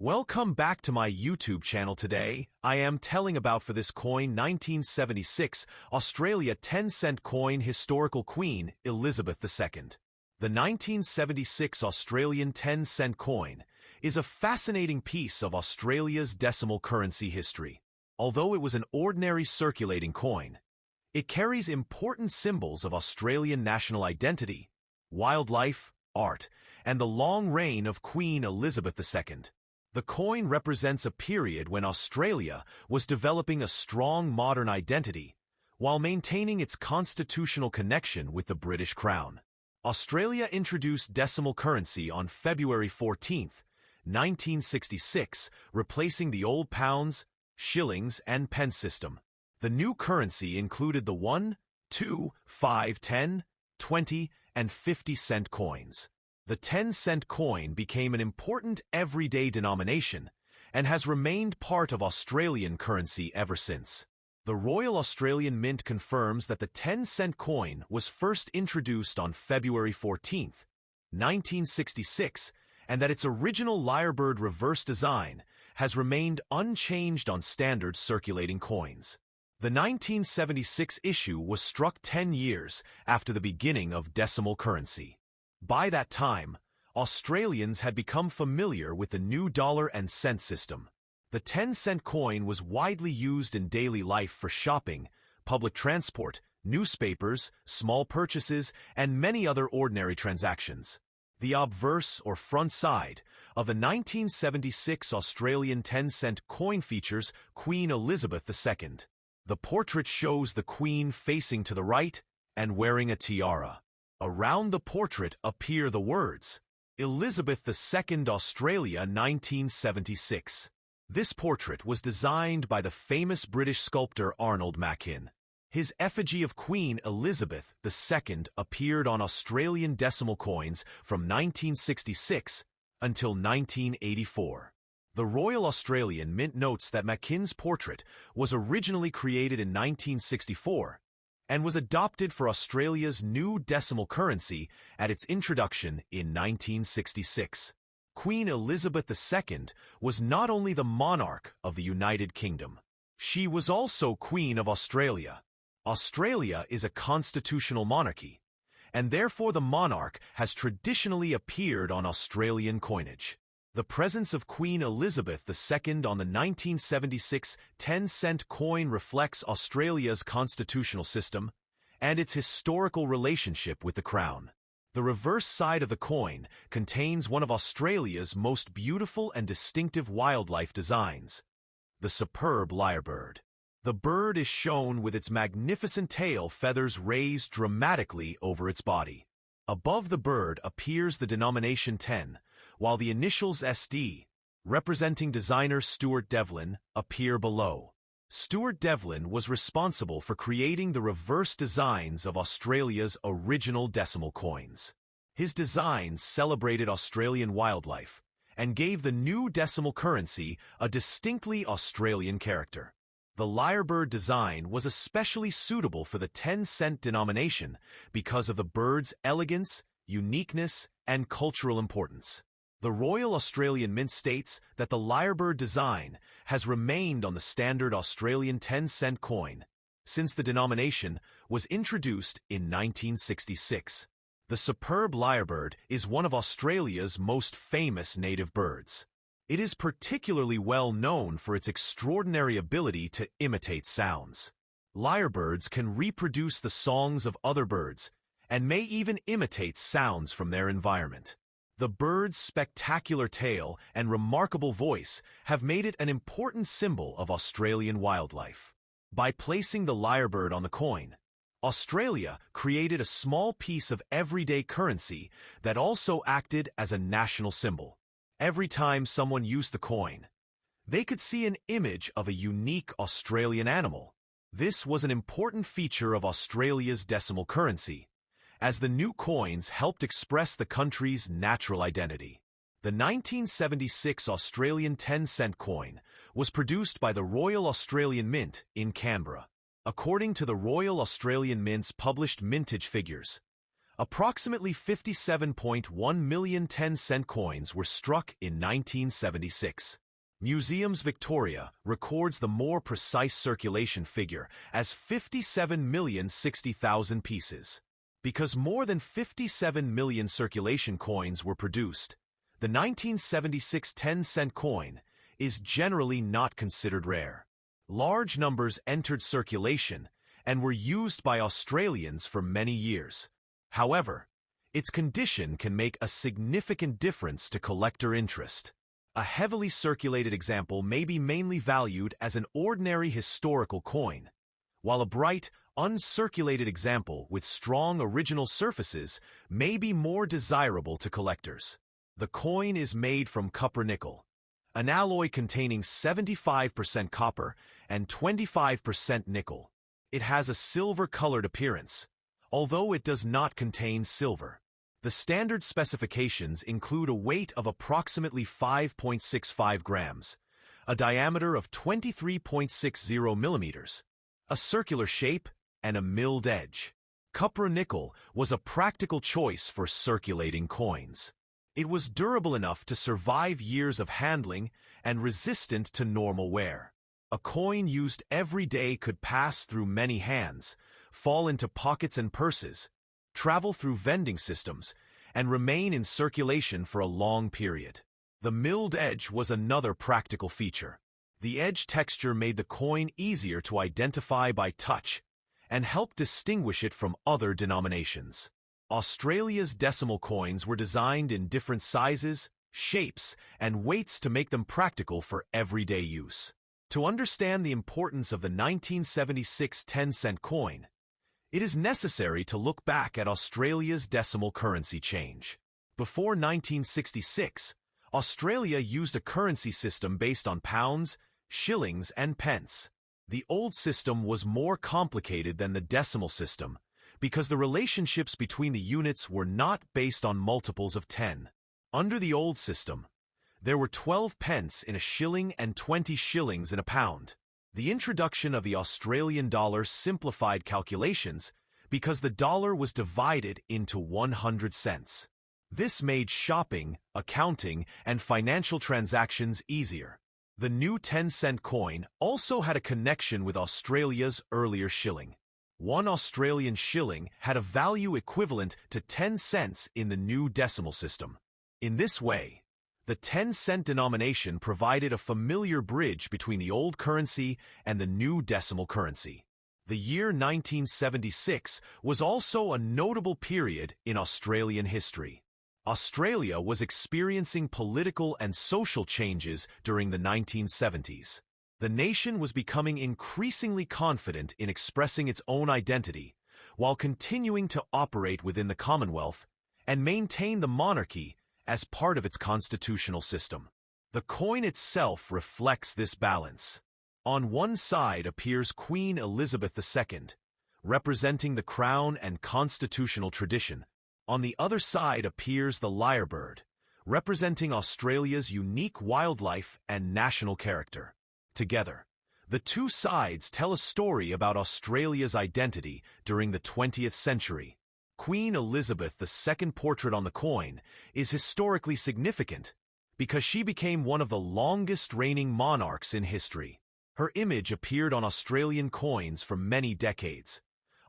Welcome back to my YouTube channel. Today, I am telling about for this coin 1976 Australia 10-cent coin historical Queen Elizabeth II. The 1976 Australian 10-cent coin is a fascinating piece of Australia's decimal currency history. Although it was an ordinary circulating coin, it carries important symbols of Australian national identity, wildlife, art, and the long reign of Queen Elizabeth II. The coin represents a period when Australia was developing a strong modern identity while maintaining its constitutional connection with the British Crown. Australia introduced decimal currency on February 14, 1966, replacing the old pounds, shillings, and pence system. The new currency included the 1, 2, 5, 10, 20, and 50-cent coins. The 10-cent coin became an important everyday denomination and has remained part of Australian currency ever since. The Royal Australian Mint confirms that the 10-cent coin was first introduced on February 14, 1966, and that its original lyrebird reverse design has remained unchanged on standard circulating coins. The 1976 issue was struck 10 years after the beginning of decimal currency. By that time, Australians had become familiar with the new dollar and cent system. The 10-cent coin was widely used in daily life for shopping, public transport, newspapers, small purchases, and many other ordinary transactions. The obverse or front side of the 1976 Australian 10-cent coin features Queen Elizabeth II. The portrait shows the Queen facing to the right and wearing a tiara. Around the portrait appear the words, Elizabeth II Australia 1976. This portrait was designed by the famous British sculptor Arnold Machin. His effigy of Queen Elizabeth II appeared on Australian decimal coins from 1966 until 1984. The Royal Australian Mint notes that Machin's portrait was originally created in 1964 and was adopted for Australia's new decimal currency at its introduction in 1966. Queen Elizabeth II was not only the monarch of the United Kingdom, she was also Queen of Australia. Australia is a constitutional monarchy, and therefore the monarch has traditionally appeared on Australian coinage. The presence of Queen Elizabeth II on the 1976 10-cent coin reflects Australia's constitutional system and its historical relationship with the Crown. The reverse side of the coin contains one of Australia's most beautiful and distinctive wildlife designs, the superb lyrebird. The bird is shown with its magnificent tail feathers raised dramatically over its body. Above the bird appears the denomination 10, while the initials SD, representing designer Stuart Devlin, appear below. Stuart Devlin was responsible for creating the reverse designs of Australia's original decimal coins. His designs celebrated Australian wildlife and gave the new decimal currency a distinctly Australian character. The lyrebird design was especially suitable for the 10-cent denomination because of the bird's elegance, uniqueness, and cultural importance. The Royal Australian Mint states that the lyrebird design has remained on the standard Australian 10-cent coin since the denomination was introduced in 1966. The superb lyrebird is one of Australia's most famous native birds. It is particularly well known for its extraordinary ability to imitate sounds. Lyrebirds can reproduce the songs of other birds and may even imitate sounds from their environment. The bird's spectacular tail and remarkable voice have made it an important symbol of Australian wildlife. By placing the lyrebird on the coin, Australia created a small piece of everyday currency that also acted as a national symbol. Every time someone used the coin, they could see an image of a unique Australian animal. This was an important feature of Australia's decimal currency, as the new coins helped express the country's natural identity. The 1976 Australian 10-cent coin was produced by the Royal Australian Mint in Canberra. According to the Royal Australian Mint's published mintage figures, Approximately 57.1 million 10-cent coins were struck in 1976. Museums Victoria records the more precise circulation figure as 57,060,000 pieces. Because more than 57 million circulation coins were produced, the 1976 10-cent coin is generally not considered rare. Large numbers entered circulation and were used by Australians for many years. However, its condition can make a significant difference to collector interest. A heavily circulated example may be mainly valued as an ordinary historical coin, while a bright, uncirculated example with strong original surfaces may be more desirable to collectors. The coin is made from copper-nickel, an alloy containing 75% copper and 25% nickel. It has a silver-colored appearance, although it does not contain silver. The standard specifications include a weight of approximately 5.65 grams, a diameter of 23.60 millimeters, a circular shape, and a milled edge. Copper-nickel was a practical choice for circulating coins. It was durable enough to survive years of handling and resistant to normal wear. A coin used every day could pass through many hands, fall into pockets and purses, travel through vending systems, and remain in circulation for a long period. The milled edge was another practical feature. The edge texture made the coin easier to identify by touch and helped distinguish it from other denominations. Australia's decimal coins were designed in different sizes, shapes, and weights to make them practical for everyday use. To understand the importance of the 1976 10-cent coin, it is necessary to look back at Australia's decimal currency change. Before 1966, Australia used a currency system based on pounds, shillings, and pence. The old system was more complicated than the decimal system because the relationships between the units were not based on multiples of 10. Under the old system, there were 12 pence in a shilling and 20 shillings in a pound. The introduction of the Australian dollar simplified calculations because the dollar was divided into 100 cents. This made shopping, accounting, and financial transactions easier. The new 10-cent coin also had a connection with Australia's earlier shilling. One Australian shilling had a value equivalent to 10 cents in the new decimal system. In this way, the 10-cent denomination provided a familiar bridge between the old currency and the new decimal currency. The year 1976 was also a notable period in Australian history. Australia was experiencing political and social changes during the 1970s. The nation was becoming increasingly confident in expressing its own identity, while continuing to operate within the Commonwealth and maintain the monarchy as part of its constitutional system. The coin itself reflects this balance. On one side appears Queen Elizabeth II, representing the crown and constitutional tradition. On the other side appears the lyrebird, representing Australia's unique wildlife and national character. Together, the two sides tell a story about Australia's identity during the 20th century. Queen Elizabeth II's portrait on the coin is historically significant because she became one of the longest reigning monarchs in history. Her image appeared on Australian coins for many decades,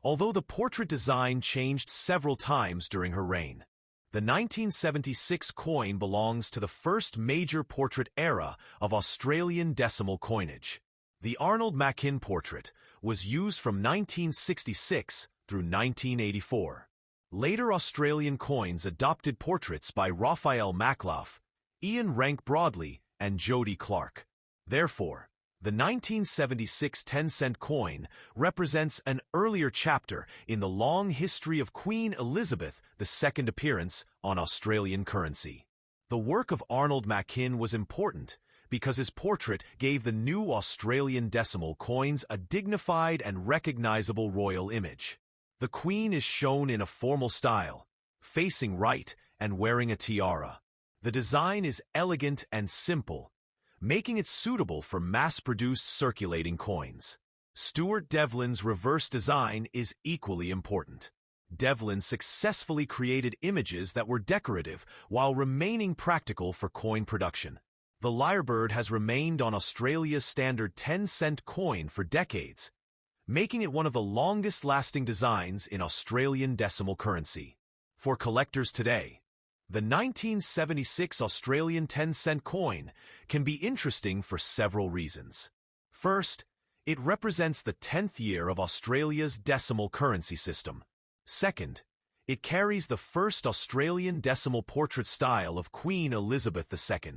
although the portrait design changed several times during her reign. The 1976 coin belongs to the first major portrait era of Australian decimal coinage. The Arnold Machin portrait was used from 1966 through 1984. Later Australian coins adopted portraits by Raphael Makhlouf, Ian Rank Broadley, and Jody Clark. Therefore, the 1976 10-cent coin represents an earlier chapter in the long history of Queen Elizabeth II's appearance on Australian currency. The work of Arnold Machin was important because his portrait gave the new Australian decimal coins a dignified and recognizable royal image. The Queen is shown in a formal style, facing right and wearing a tiara. The design is elegant and simple, making it suitable for mass-produced circulating coins. Stuart Devlin's reverse design is equally important. Devlin successfully created images that were decorative while remaining practical for coin production. The lyrebird has remained on Australia's standard 10-cent coin for decades, making it one of the longest-lasting designs in Australian decimal currency. For collectors today, the 1976 Australian 10-cent coin can be interesting for several reasons. First, it represents the 10th year of Australia's decimal currency system. Second, it carries the first Australian decimal portrait style of Queen Elizabeth II.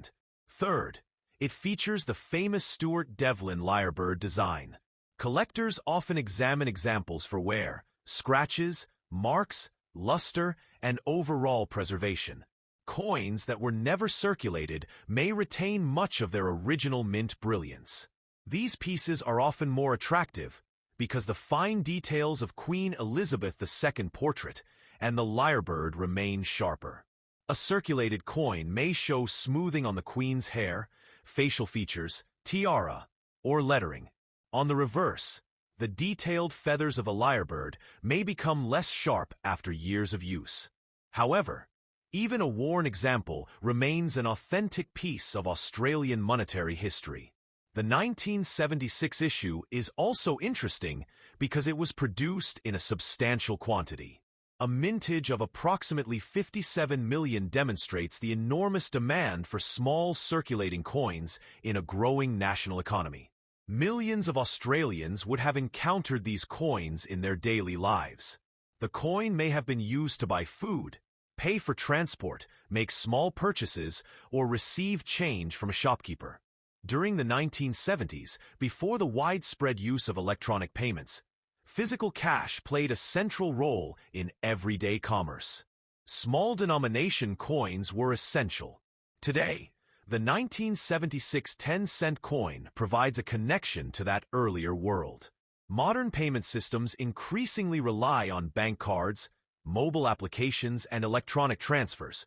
Third, it features the famous Stuart Devlin lyrebird design. Collectors often examine examples for wear, scratches, marks, luster, and overall preservation. Coins that were never circulated may retain much of their original mint brilliance. These pieces are often more attractive because the fine details of Queen Elizabeth II portrait and the lyrebird remain sharper. A circulated coin may show smoothing on the Queen's hair, facial features, tiara, or lettering. On the reverse, the detailed feathers of the lyrebird may become less sharp after years of use. However, even a worn example remains an authentic piece of Australian monetary history. The 1976 issue is also interesting because it was produced in a substantial quantity. A mintage of approximately 57 million demonstrates the enormous demand for small circulating coins in a growing national economy. Millions of Australians would have encountered these coins in their daily lives. The coin may have been used to buy food, pay for transport, make small purchases, or receive change from a shopkeeper. During the 1970s, before the widespread use of electronic payments, physical cash played a central role in everyday commerce. Small denomination coins were essential. Today, the 1976 10-cent coin provides a connection to that earlier world. Modern payment systems increasingly rely on bank cards, mobile applications, and electronic transfers.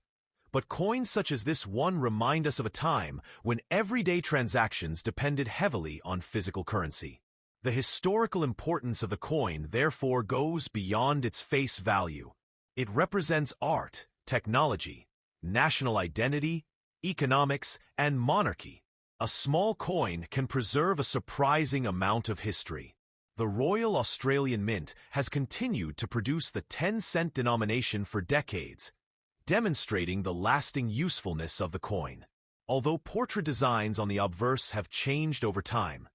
But coins such as this one remind us of a time when everyday transactions depended heavily on physical currency. The historical importance of the coin therefore goes beyond its face value. It represents art, technology, national identity, economics, and monarchy. A small coin can preserve a surprising amount of history. The Royal Australian Mint has continued to produce the 10-cent denomination for decades, demonstrating the lasting usefulness of the coin. Although portrait designs on the obverse have changed over time,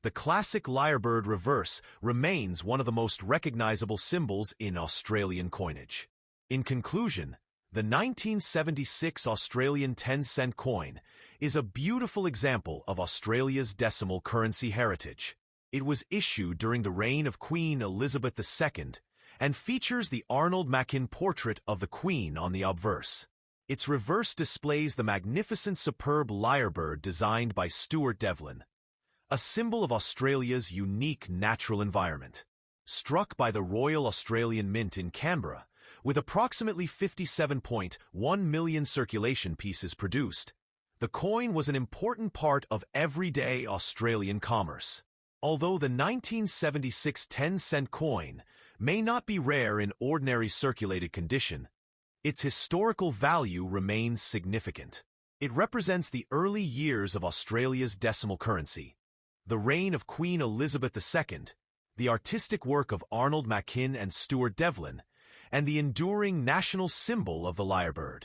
the classic lyrebird reverse remains one of the most recognizable symbols in Australian coinage. In conclusion, the 1976 Australian 10-cent coin is a beautiful example of Australia's decimal currency heritage. It was issued during the reign of Queen Elizabeth II and features the Arnold Machin portrait of the Queen on the obverse. Its reverse displays the magnificent superb lyrebird designed by Stuart Devlin, a symbol of Australia's unique natural environment. Struck by the Royal Australian Mint in Canberra, with approximately 57.1 million circulation pieces produced, the coin was an important part of everyday Australian commerce. Although the 1976 10-cent coin may not be rare in ordinary circulated condition, its historical value remains significant. It represents the early years of Australia's decimal currency, the reign of Queen Elizabeth II, the artistic work of Arnold Machin and Stuart Devlin, and the enduring national symbol of the lyrebird.